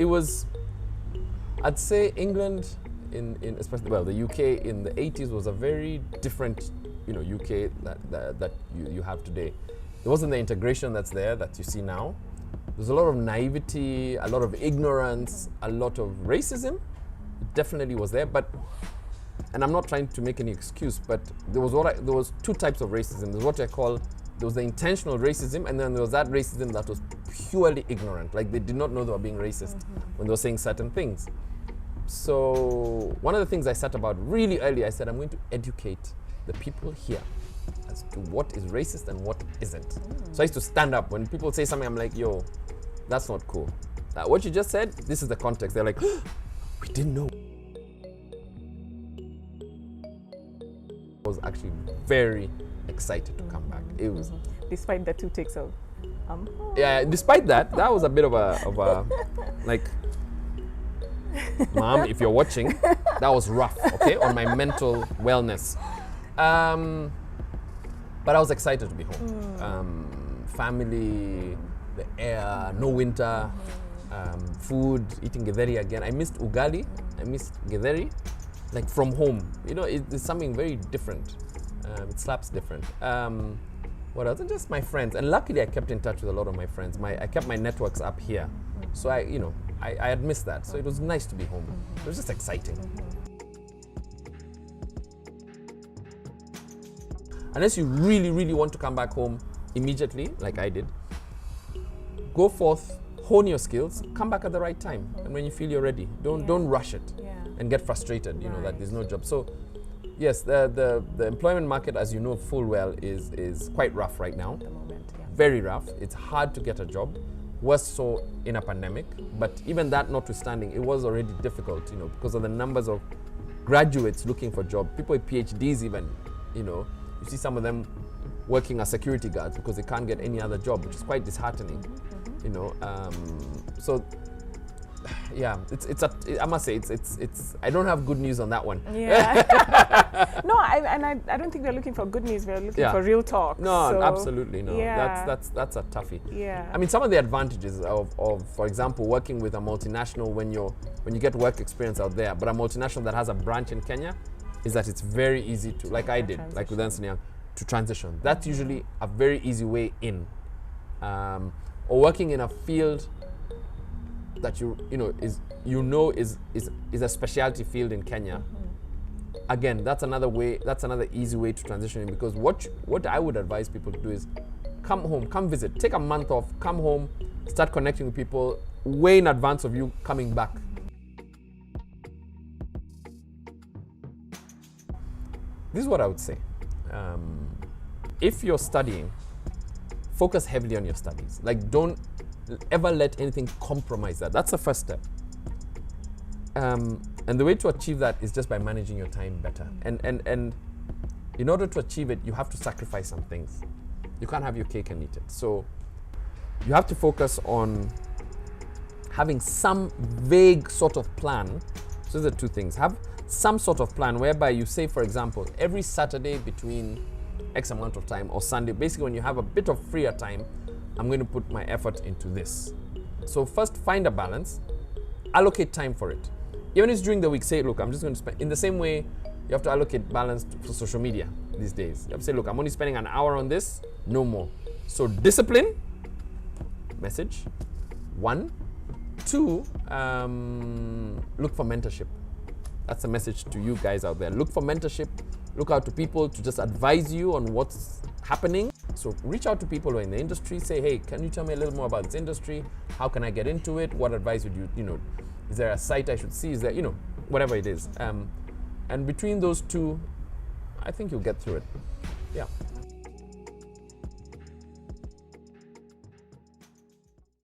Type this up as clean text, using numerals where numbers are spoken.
it was, I'd say England in especially, well, the UK in the 80s was a very different, UK that you have today. There wasn't the integration that's there that you see now. There's a lot of naivety, a lot of ignorance, a lot of racism. It definitely was there, and I'm not trying to make any excuse, but there was two types of racism. There's what I call, there was the intentional racism, and then there was that racism that was purely ignorant. Like they did not know they were being racist when they were saying certain things. So one of the things I set about really early, I said, I'm going to educate the people here as to what is racist and what isn't. So I used to stand up when people say something, I'm like, yo, that's not cool. What you just said, this is the context. They're like, we didn't know. I was actually very excited to come back. It was, despite the 2 takes of yeah, despite that was a bit of a like, Mom, if you're watching, that was rough, okay, on my mental wellness. But I was excited to be home. Family, the air, no winter, food, eating githeri again. I missed ugali, I missed githeri, like from home. It's something very different. It slaps different. What else? And just my friends. And luckily I kept in touch with a lot of my friends. I kept my networks up here. So I had missed that. So it was nice to be home. It was just exciting. Unless you really, really want to come back home immediately, like I did, go forth, hone your skills, come back at the right time, and when you feel you're ready. Don't rush it and get frustrated, that there's no job. So yes, the employment market, as you know full well, is quite rough right now. At the moment, yeah. Very rough. It's hard to get a job. Worse so in a pandemic, but even that notwithstanding, it was already difficult, because of the numbers of graduates looking for jobs. People with PhDs even, you see some of them working as security guards because they can't get any other job, which is quite disheartening. So yeah, I must say it's I don't have good news on that one. Yeah. No, I don't think we're looking for good news. We're looking for real talk. No, so, absolutely no. Yeah. That's a toughie. Yeah. I mean, some of the advantages of for example, working with a multinational when you get work experience out there, but a multinational that has a branch in Kenya, is that it's very easy to, like I did, like with Ernst Young, to transition. That's usually a very easy way in. Or working in a field that is a specialty field in Kenya. Again, that's another easy way to transition in, because what I would advise people to do is come home, come visit, take a month off, come home, start connecting with people way in advance of you coming back. This is what I would say. If you're studying, focus heavily on your studies. Like, don't ever let anything compromise that. That's the first step. And the way to achieve that is just by managing your time better. And in order to achieve it, you have to sacrifice some things. You can't have your cake and eat it. So you have to focus on having some vague sort of plan. So those are two things. Have some sort of plan whereby you say, for example, every Saturday between X amount of time, or Sunday, basically when you have a bit of freer time, I'm going to put my effort into this. So first, find a balance, allocate time for it. Even if it's during the week, say, look, I'm just going to spend, in the same way, you have to allocate balance for social media these days. You have to say, look, I'm only spending an hour on this, no more. So discipline, message, 1. 2, look for mentorship. That's a message to you guys out there. Look for mentorship. Look out to people to just advise you on what's happening. So reach out to people who are in the industry. Say, hey, can you tell me a little more about this industry? How can I get into it? What advice would you, is there a site I should see? Is there, whatever it is. And between those two, I think you'll get through it. Yeah.